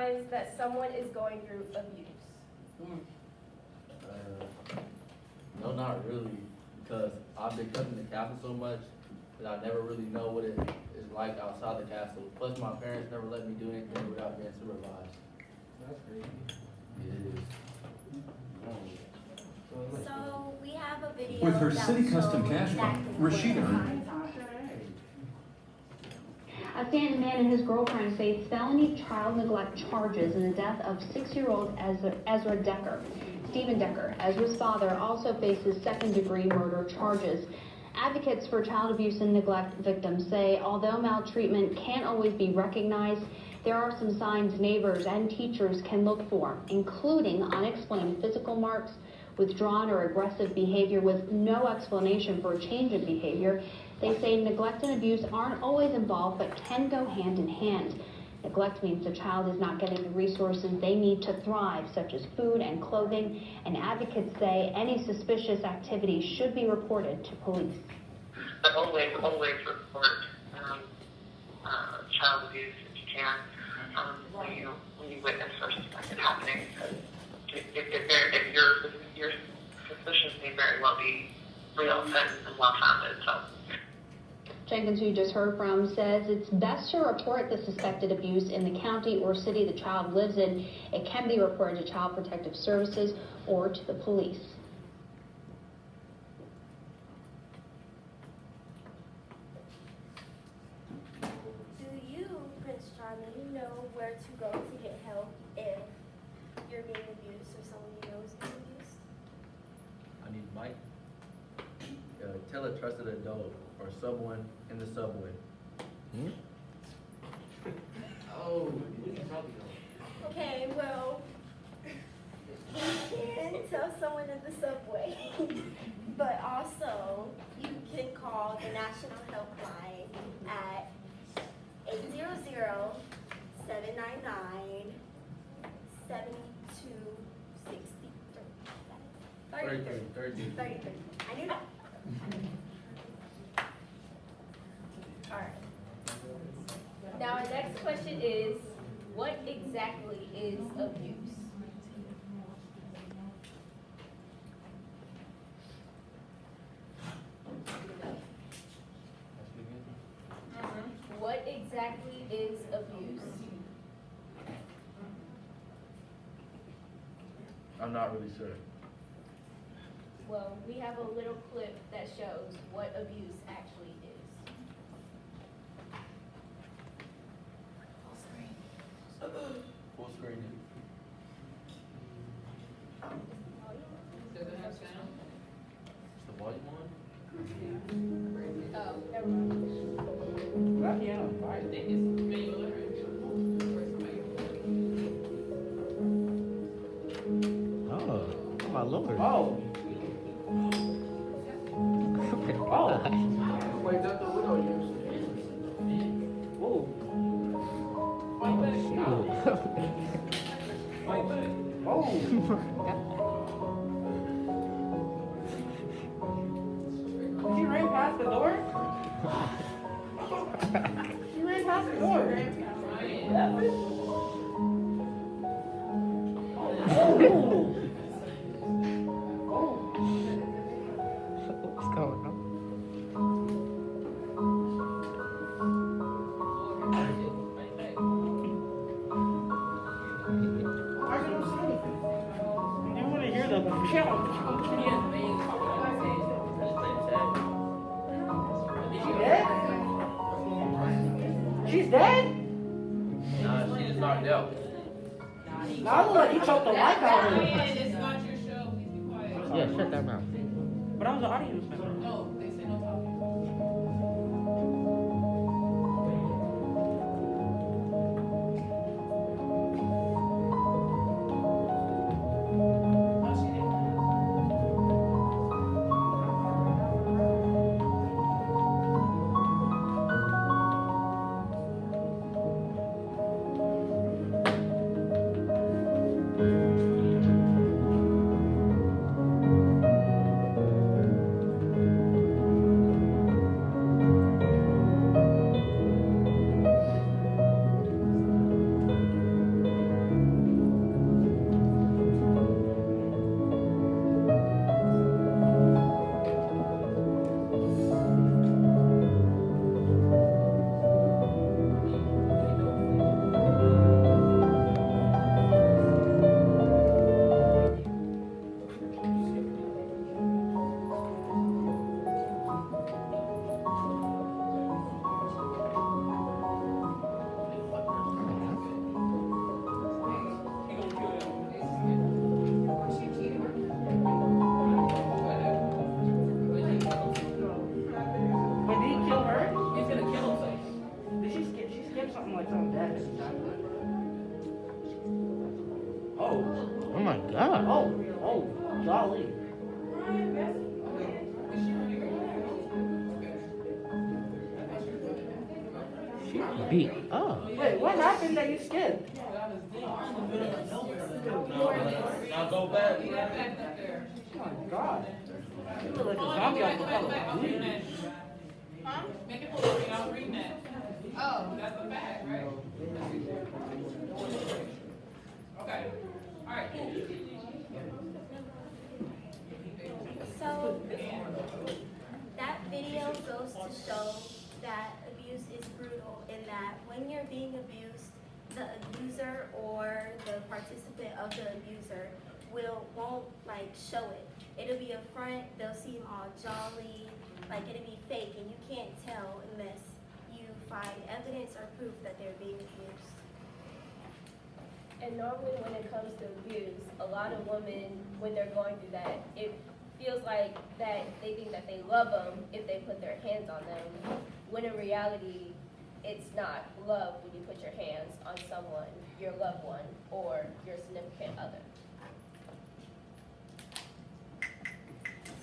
signs that someone is going through abuse? No, not really, because I've been coming to castle so much that I never really know what it is like outside the castle. Plus, my parents never let me do anything without being supervised. That's crazy. It is. So we have a video With her that city will custom show cash exactly fund, what Rashida happened. A Stanton man and his girlfriend face felony child neglect charges in the death of 6-year-old Ezra Decker. Stephen Decker, Ezra's father, also faces second-degree murder charges. Advocates for child abuse and neglect victims say although maltreatment can't always be recognized, there are some signs neighbors and teachers can look for, including unexplained physical marks, withdrawn or aggressive behavior with no explanation for a change in behavior. They say neglect and abuse aren't always involved, but can go hand in hand. Neglect means the child is not getting the resources they need to thrive, such as food and clothing, and advocates say any suspicious activity should be reported to police. Always report child abuse if you can, when you witness or suspect it happening. If your suspicions may very well be real and well-founded, so. Jenkins, who you just heard from, says it's best to report the suspected abuse in the county or city the child lives in. It can be reported to Child Protective Services or to the police. Do you, Prince Charming, know where to go to get help if you're being abused or someone you know is being abused? I need Mike. Tell a trusted adult or someone in the subway. Oh, you probably know. Okay, well, you can tell someone in the subway, but also you can call the National Helpline at 800-799-7263. 33. I knew that. All right. Now, our next question is, what exactly is abuse? What exactly is abuse? I'm not really sure. Well, we have a little clip that shows what abuse actually is. Full screen. Does it have sound? Is the volume on? Oh, never mind. That piano fire. I think it's manual lyrics. Oh my lord. Oh. Oh. Wait, that's the widow used. Whoa. Fight back. Fight back. She ran past the door? She ran past the door. What's going on? I don't see anything. I didn't want to hear the She's dead? Nah, she just knocked out. I look like you choked the life out of her. It's not your show, please be quiet. Yeah, shut that mouth. But I was an audience member. No, they say no talking. Oh, she did. Oh my God. Oh, golly. She beat up. Wait, what happened that you skipped? Now go back. Leave that back up there. Oh my God. You look like a Oh, zombie yeah, off the put that cover. back. I'll read that. Huh? Make it full screen. I'll read that. Oh, that's a fact, right? Okay. All right. So that video goes to show that abuse is brutal in that when you're being abused, the abuser or the participant of the abuser won't like show it. It'll be a front, they'll seem all jolly, like it'll be fake, and you can't tell unless you find evidence or proof that they're being abused. And normally when it comes to abuse, a lot of women, when they're going through that, it feels like that they think that they love them if they put their hands on them, when in reality, it's not love when you put your hands on someone, your loved one, or your significant other.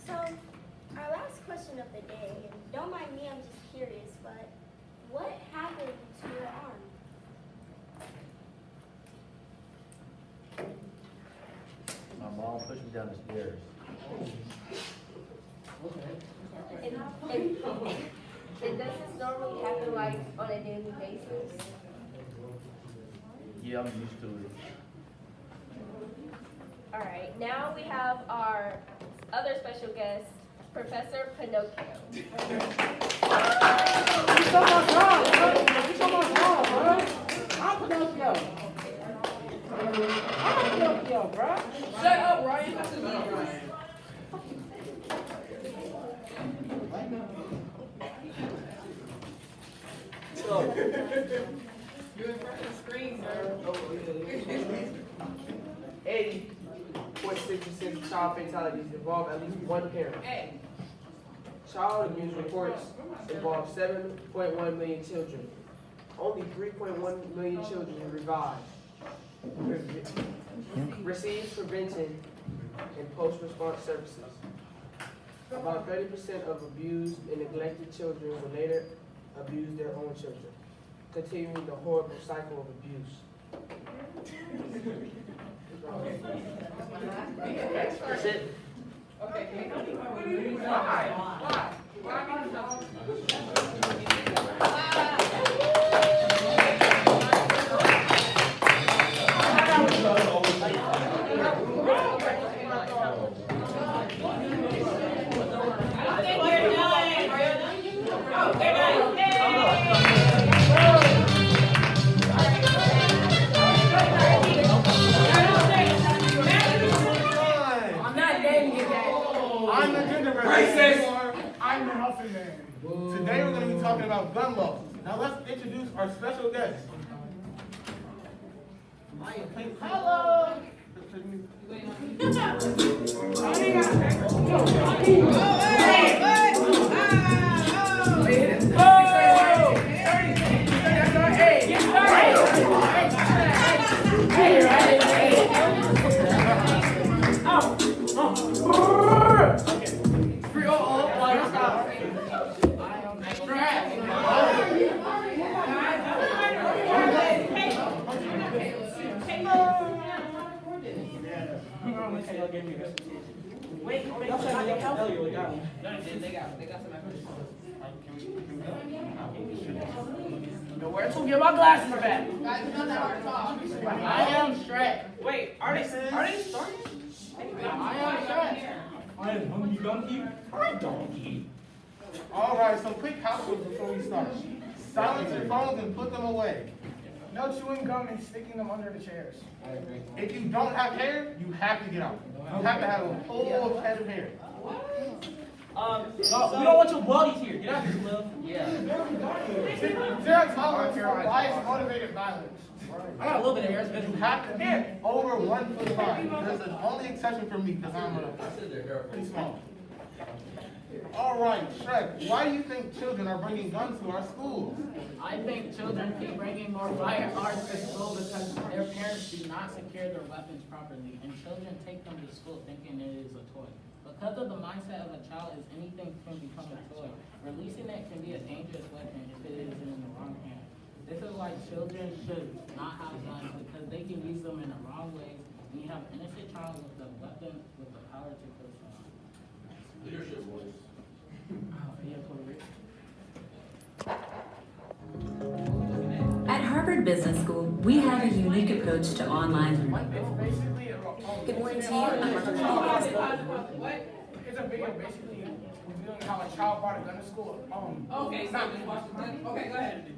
So our last question of the day, and don't mind me, I'm just curious, but what happened to your arm? My mom pushed me down the stairs. And does this normally happen like on a daily basis? Yeah, I'm used to it. All right, now we have our other special guest, Professor Pinocchio. You so much wrong, bro. You so much wrong, bro. I'm Pinocchio. I'm Pinocchio, bro. Shut up, Ryan. That's a good Ryan. You're in front of the screen, sir. 80.6% of child fatalities involve at least one parent. Hey. Child abuse reports involve 7.1 million children. Only 3.1 million children receive prevention and post-response services. About 30% of abused and neglected children will later abuse their own children, continuing the horrible cycle of abuse. That's it. Okay. I'm the Huffing Man. Today we're going to be talking about gun laws. Now let's introduce our special guest. Hello. Wait, They got some where to get my glasses back? Guys, it's not that hard to talk. I am strapped. Wait, are they starting? I am strapped. I am hungry donkey. I donkey. All right, so quick house rules before we start. Silence your phones and put them away. No chewing gum and sticking them under the chairs. If you don't have hair, you have to get out. You have to have a whole head of hair. No, we don't want your buddies here. Get out here, Lil. Yeah. Zero tolerance for bias motivated violence. I got a little bit of hair. It's You have to be over 1'5". There's an only exception for me because I'm pretty small. All right, Shrek, why do you think children are bringing guns to our schools? I think children keep bringing more firearms to school because their parents do not not secure their weapons properly, and children take them to school thinking it is a toy. Because of the mindset of a child is anything can become a toy, releasing it can be a dangerous weapon if it is in the wrong hands. This is why children should not have guns, because they can use them in the wrong ways, and you have an innocent child with a weapon with the power to kill someone. Leadership voice. At Harvard Business School, we have a unique approach to online learning. Good morning to you. I'm What? It's a video basically revealing how a child brought a gun to school. Okay, go ahead.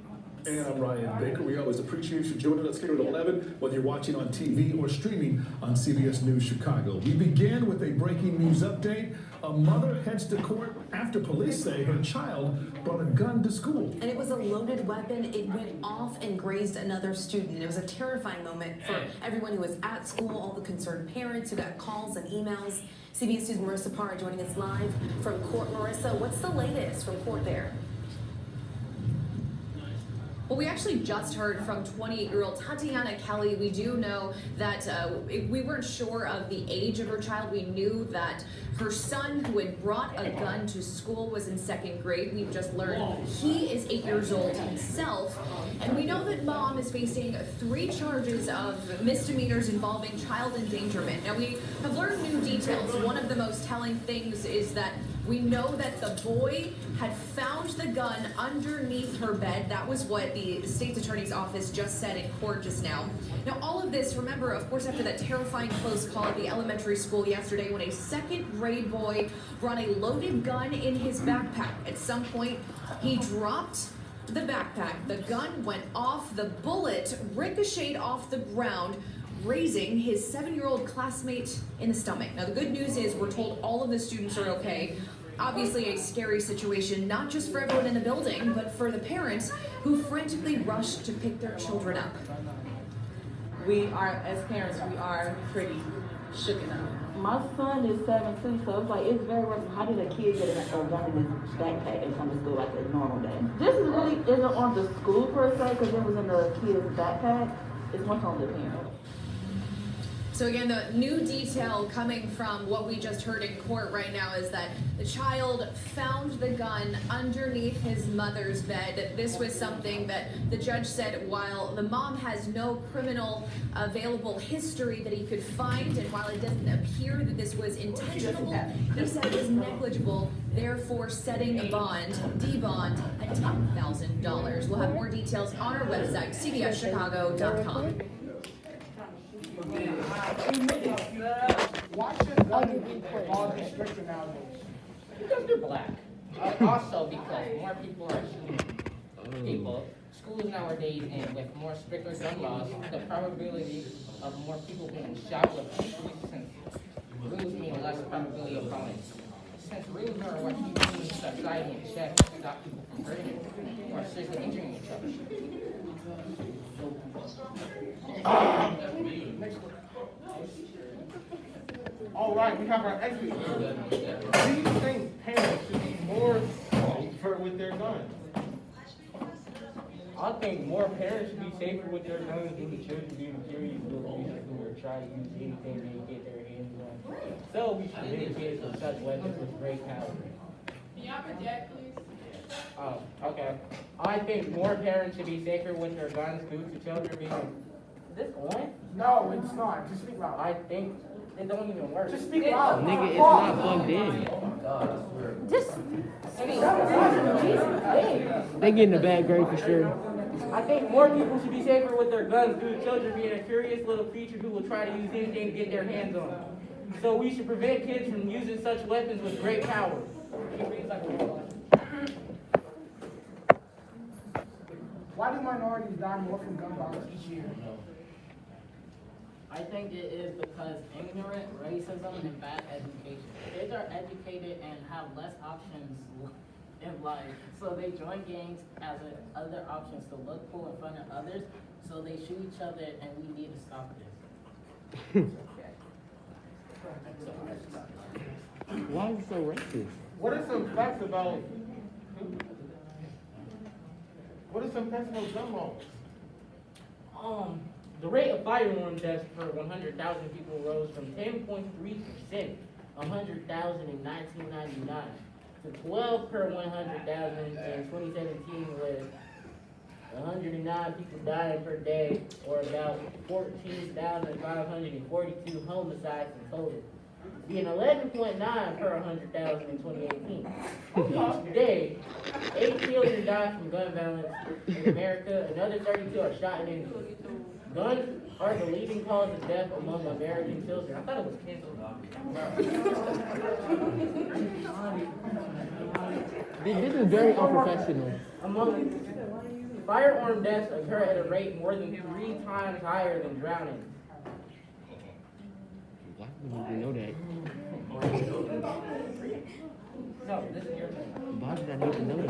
And I'm Ryan Baker. We always appreciate you joining us here at 11, whether you're watching on TV or streaming on CBS News Chicago. We begin with a breaking news update. A mother heads to court after police say her child brought a gun to school. And it was a loaded weapon. It went off and grazed another student. It was a terrifying moment for everyone who was at school, all the concerned parents who got calls and emails. CBS News' Marissa Parra joining us live from court. Marissa, what's the latest from court there? Well, we actually just heard from 28-year-old Tatiana Kelly. We do know that we weren't sure of the age of her child. We knew that her son, who had brought a gun to school, was in 2nd grade. We've just learned he is 8 years old himself. And we know that mom is facing 3 charges of misdemeanors involving child endangerment. Now, we have learned new details. One of the most telling things is that we know that the boy had found the gun underneath her bed. That was what the state's attorney's office just said in court just now. Now, all of this, remember, of course, after that terrifying close call at the elementary school yesterday when a 2nd grade boy brought a loaded gun in his backpack. At some point, he dropped the backpack. The gun went off. The bullet ricocheted off the ground, grazing his 7-year-old classmate in the stomach. Now, the good news is we're told all of the students are okay. Obviously a scary situation, not just for everyone in the building, but for the parents who frantically rushed to pick their children up. We are, as parents, we are pretty shooken up. My son is 17, so it's like, it's very rough. How did a kid get a gun in his backpack and come to school like a normal day? This is really isn't on the school per se, because it was in the kid's backpack. It's much on the parent. So again, the new detail coming from what we just heard in court right now is that the child found the gun underneath his mother's bed. This was something that the judge said while the mom has no criminal available history that he could find, and while it doesn't appear that this was intentional, he said it was negligible, therefore setting the D-bond at $10,000. We'll have more details on our website, cbschicago.com. Why should laws be stricter nowadays? Because they're black. Also because more people are shooting people. Schools nowadays, and with more stricter gun laws, the probability of more people being shot with since rules mean less probability of violence. Since rules are what keep society in check to stop people from hurting or seriously injuring each other. All right, we have our exit. Do you think parents should be more safer with their guns? I think more parents should be safer with their guns due to children being curious little creatures who are trying to use anything they get their hands on. So we should limit kids with such weapons with great power. Can y'all project, please? Oh, okay. I think more parents should be safer with their guns due to children being... Is this on? No, it's not. Just speak loud. I think it don't even work. Just speak loud. Nigga, it's not plugged in. Oh my God, I swear. Just... They getting a bad grade for sure. I think more people should be safer with their guns due to children being a curious little creature who will try to use anything to get their hands on. So we should prevent kids from using such weapons with great power. Why do minorities die more from gun violence each year? I think it is because ignorant racism and bad education. Kids are educated and have less options in life, so they join gangs as other options to look cool in front of others, so they shoot each other, and we need to stop this. Why is it so racist? What are some facts about gun laws? The rate of firearm deaths per 100,000 people rose from 10.3%, 100,000 in 1999, to 12 per 100,000 in 2017, with 109 people dying per day, or about 14,542 homicides in total, being 11.9 per 100,000 in 2018. Today, 8 children die from gun violence in America, another 32 are shot and injured. Guns are the leading cause of death among American children. I thought it was canceled. This is very unprofessional. Among firearm deaths occur at a rate more than 3 times higher than drowning. Why would you know that? No, this is your turn. Why did I need to know that?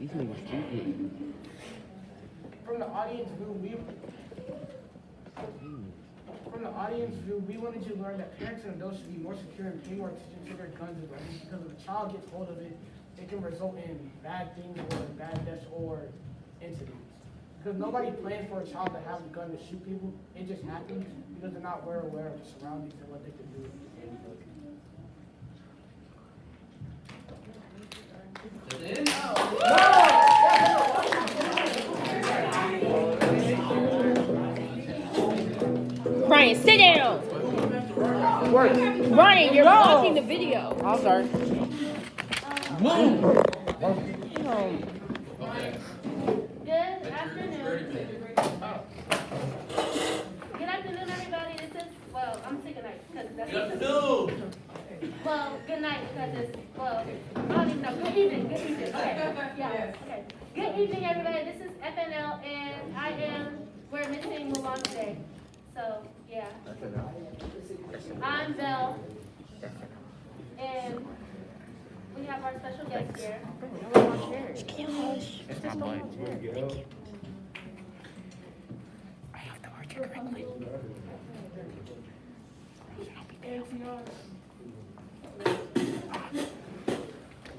These niggas stupid. From the audience view, we wanted you to learn that parents and adults should be more secure and pay more attention to their guns and weapons, because if a child gets hold of it, it can result in bad things or bad deaths or incidents. Because nobody plans for a child to have a gun to shoot people. It just happens because they're not aware of the surroundings and what they can do. Brian, sit down. Brian, you're blocking the video. I'm sorry. Good afternoon. Good afternoon, everybody. This is, well, I'm sick of night because that's good afternoon. Well, good night because it's, well, I don't even know. Good evening. Good evening. Okay. Yeah. Okay. Good evening, everybody. This is FNL, and we're missing Mulan today. So, yeah. I'm Belle, and we have our special guest here. It's not mine. Thank you. I have to argue correctly.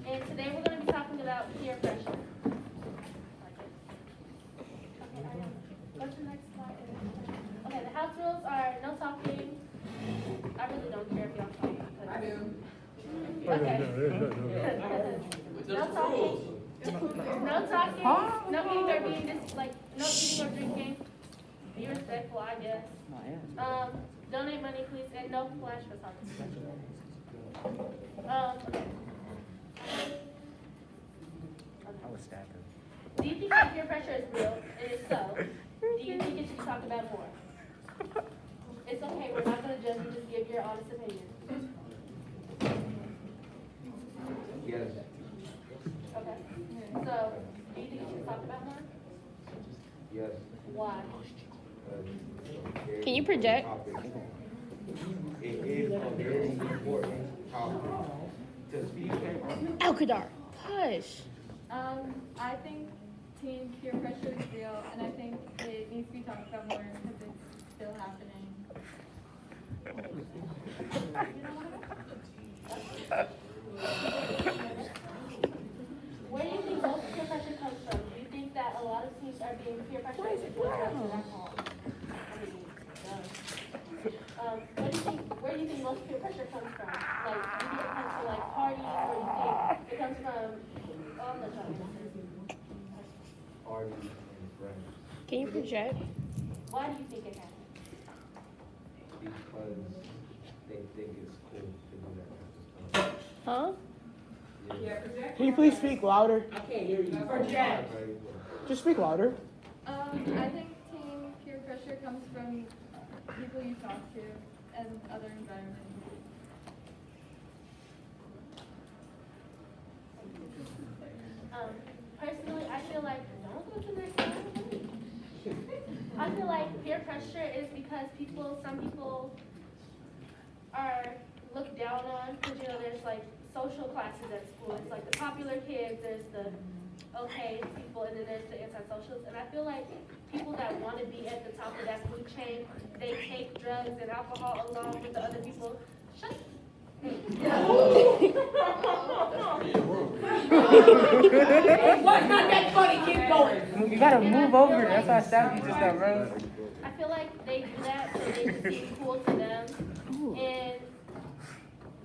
And today we're going to be talking about peer pressure. Go to the next slide. Okay, the house rules are no talking. I really don't care if y'all talk. I do. Okay. No talking. No talking. No eating or being no eating or drinking. Be respectful, I guess. Donate money, please, and no flash photography. Okay. I was stacking. Do you think that peer pressure is real? And if so, do you think it should be talked about more? It's okay, we're not going to judge you, just give your honest opinion. Yes. Okay. So, do you think it should be talked about more? Yes. Why? Can you project? It is a very important topic to speak about. Alcadar, hush. I think teen peer pressure is real, and I think it needs to be talked about more because it's still happening. Where do you think most peer pressure comes from? Do you think that a lot of teens are being peer pressured into drugs and alcohol? Where do you think most peer pressure comes from? Like, do you think it comes from like parties, or do you think it comes from all the drugs? Parties and friends. Can you project? Why do you think it happens? Because they think it's cool to do that kind of stuff. Huh? Can you please speak louder? I can't hear you. Project. Just speak louder. I think teen peer pressure comes from people you talk to and other environments. Personally, I feel like, don't go to the next slide. I feel like peer pressure is because some people are looked down on, because there's like social classes at school. It's like the popular kids, there's the okay people, and then there's the antisocials. And I feel like people that want to be at the top of that food chain, they take drugs and alcohol along with the other people. Shut What? Not that funny. Keep going. You gotta move over. That's why I stopped you just now, bro. I feel like they do that so they can seem cool to them, and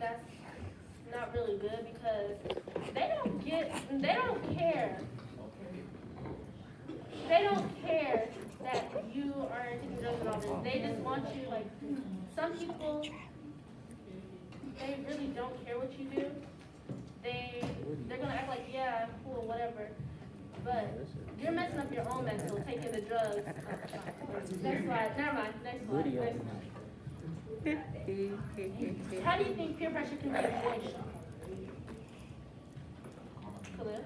that's not really good because they don't care. They don't care that you are taking drugs and all this. They just want you, like, some people, they really don't care what you do. They're gonna act like, yeah, cool, whatever. But you're messing up your own mental, taking the drugs. Next slide. Never mind. Next slide. How do you think peer pressure can be avoided? Khalil?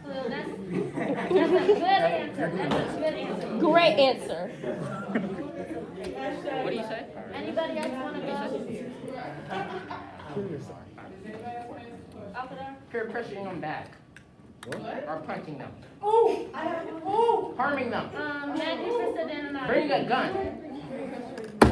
Khalil, that's a good answer. That's a good answer. Great answer. What do you say? Anybody else want to go? Alfred? Peer pressuring them back. Or punching them. Oh! Harming them. Maggie, Krista, Dan, and I. Bring a gun.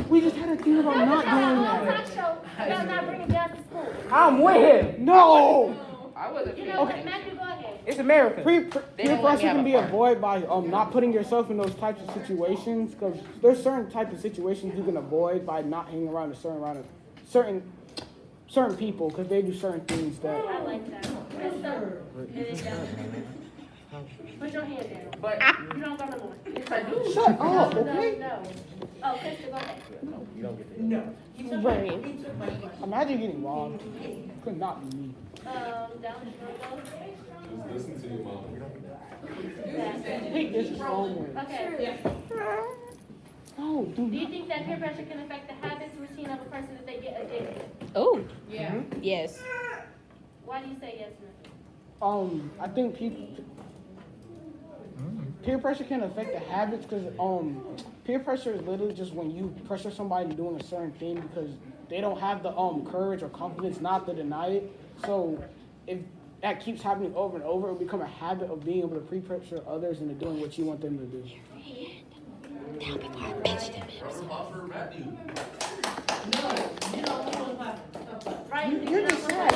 We just had a thing about not doing Talk that. show about not bringing gas to school. I'm with him. No. I wasn't. You know what, Matthew, go ahead. It's America. Peer don't let pressure me have can a be part. avoided by not putting yourself in those types of situations, because there's certain types of situations you can avoid by not hanging around certain people, because they do certain things that. I like that. Krista, it is down. Put your hand down. But You don't go no more. yes, I do. Shut up, okay? No. Oh, Krista, go ahead. You don't get to. No. Right. Imagine getting robbed. Could not be me. Dallas, you want to go? Listen to your mom. Take this home. Okay. No, Do you think that peer pressure can affect the habits, routine of a person if they get addicted? Oh. Yeah. Yes. Why do you say yes, Nathan? I think peer pressure can affect the habits, because peer pressure is literally just when you pressure somebody into doing a certain thing because they don't have the courage or confidence not to deny it. So if that keeps happening over and over, it will become a habit of being able to pre-pressure others into doing what you want them to do. Now before I pitch them. Right? You're just sad.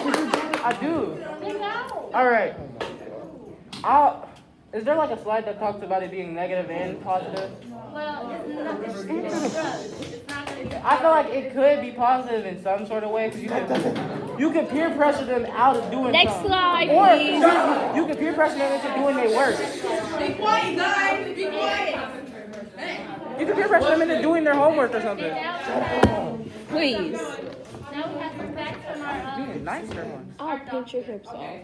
I do. Think out. All right. Is there like a slide that talks about it being negative and positive? Well, it's not. It's drugs. It's not going to be. I feel like it could be positive in some sort of way because you can peer pressure them out of doing Next something. slide, Or please. you can peer pressure them into doing their work. Be quiet, guys. Be quiet. You can peer pressure them into doing their homework or something. Please. Now we have some facts from our. Dude, nicer ones. I'll pinch your hips off.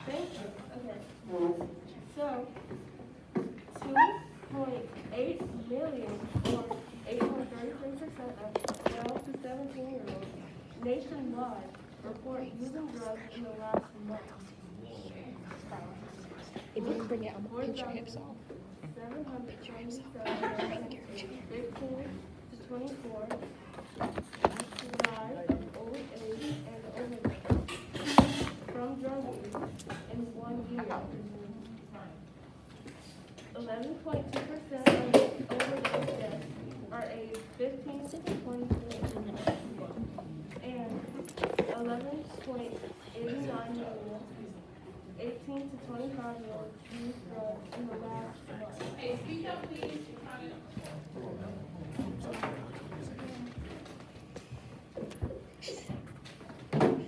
Thank you. Okay. So, 2.8 million, or 8.33% of 12 to 17-year-olds nationwide report using drugs in the last month. If you can bring it, I'm gonna pinch your hips off. 727 15 to 24 died of old age and overdose from drug use in 1 year. 11.2% of overdose deaths are aged 15 to 24, and 11.89 million 18 to 25-year-olds use drugs in the last month. Hey, speak up, please.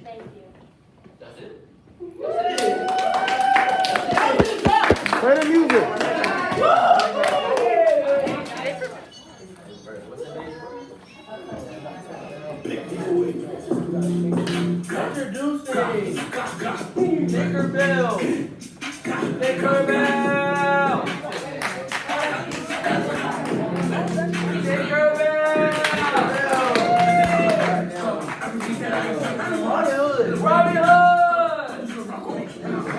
Thank you. That's it? Play the music. Introducing Tinkerbell. Tinkerbell. Tinkerbell. Robin Hood.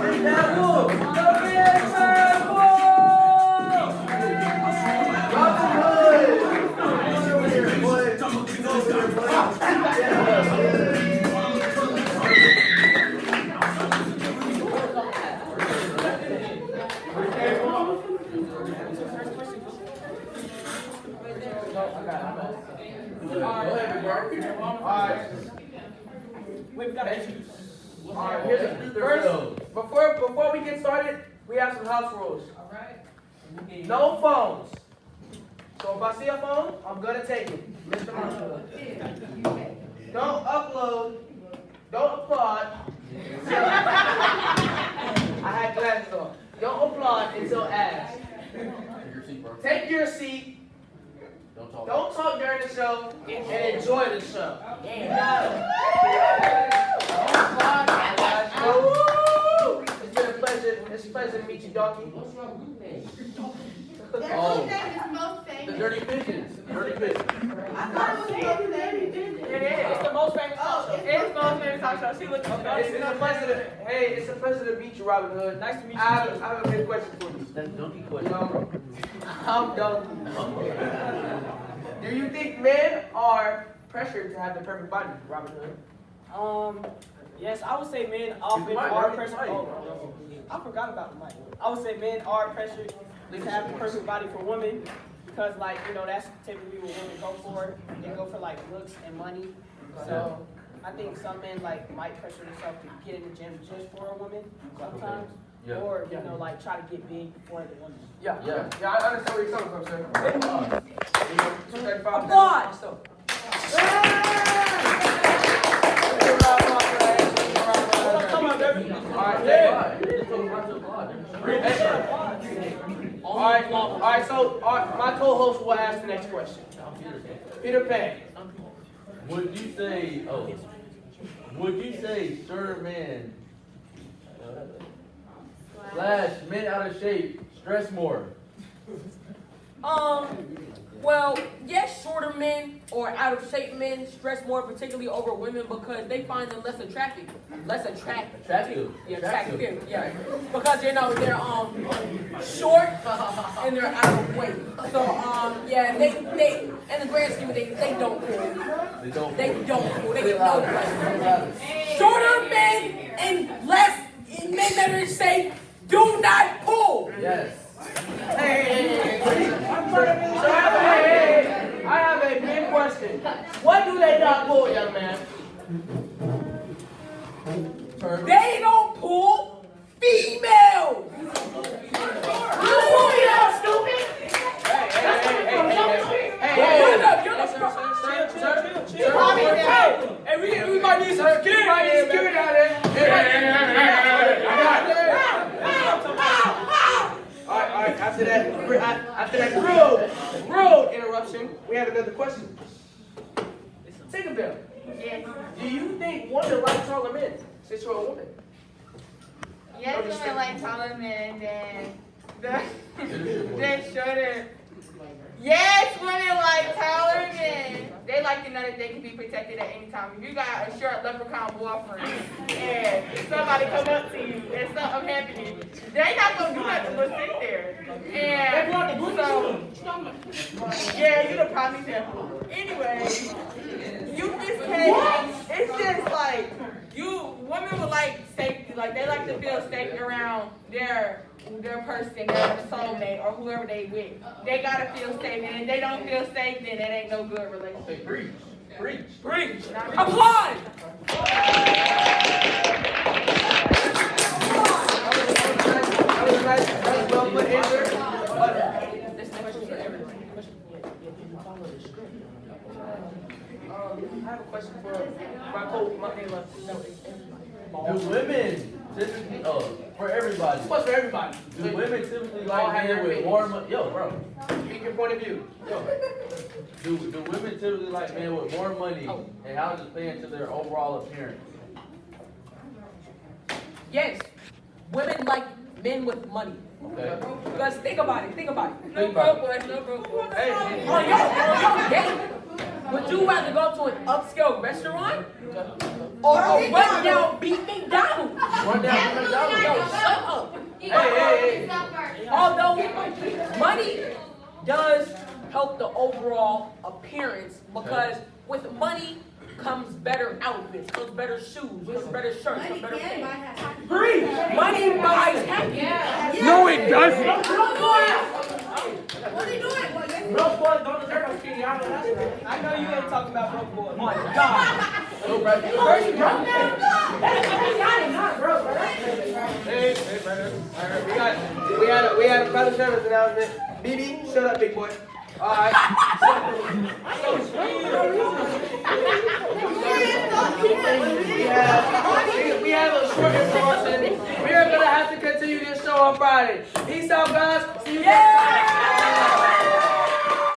And that wolf. The big bad wolf. Robin Hood. Come over here, boy. Come over here, boy. Wait, we gotta introduce. Alright, here's the first. Before we get started, we have some house rules. Alright. No phones. So if I see a phone, I'm gonna take it. Mr. Marshall. Don't upload. Don't applaud. I had glasses on. Don't applaud until asked. Take your seat. Don't talk during the show and enjoy the show. It's been a pleasure. It's a pleasure to meet you, donkey. Oh, the Dirty Pigeons. Dirty Pigeons. It's the most famous talk show. It's the most famous talk show. She looks It's a pleasure to meet you, Robin Hood. Nice to meet you. I have a big question for you. That's donkey question. I'm donkey. Do you think men are pressured to have the perfect body, Robin Hood? Yes, I would say men often are pressured. Oh, I forgot about the mic. I would say men are pressured to have the perfect body for women because, like, you know, that's typically what women go for. They go for like looks and money. So I think some men like might pressure themselves to get in the gym just for a woman sometimes, or you know, like try to get big before the woman. Yeah, I understand where you're coming from, sir. Applaud! Alright, so my co-host will ask the next question. Peter Pan. Would you say certain men / men out of shape stress more? Well, yes, shorter men or out of shape men stress more, particularly over women, because they find them less attractive. Attractive. Yeah, attractive. Yeah, because you know they're short and they're out of weight. So yeah, they in the grand scheme of things, they don't pull. They get no play. Shorter men and men that are in shape do not pull. Yes. Hey, I have a big question. What do they not pull, young man? They don't pull females. You pull y'all stupid. Hey, we might need some security out there. Alright, after that rude interruption, we have another question. Tinkerbell, do you think women like taller men since you're a woman? Yes, women like taller men than shorter. Yes, women like taller men. They like to know that they can be protected at any time. If you got a short leprechaun boyfriend and somebody come up to you and something happening, they not gonna do nothing but sit there. And so, yeah, you the prime example. Anyway, you just can't. It's just like women would like safety. Like they like to feel safe around their person, their soulmate, or whoever they with. They gotta feel safe, and if they don't feel safe, then it ain't no good relationship. Preach. Applaud! That was well put answer. I have a question for my Do women typically, for everybody. What's for everybody? Do women typically like men with more money? Yo, bro. Speak your point of view. Do women typically like men with more money, and how does it play into their overall appearance? Yes, women like men with money. Okay. Because think about it. No broke boy. Hey. Hey. Would you rather go to an upscale restaurant or a run-down beat McDonald's? Yo, shut up. Hey. Although money does help the overall appearance, because with money comes better outfits, comes better shoes, comes better shirts, comes better pants. Money buys happiness. No, it doesn't. What are they doing? Broke boys don't deserve no skinny. I know you ain't talking about broke boys. My God. No, bro. First you broke now? That's not not broke, bro. Hey, brother. All right, we had a brother service announcement. BB, shut up, big boy. All right. We have a short introduction. We are gonna have to continue this show on Friday. Peace out, guys. See you next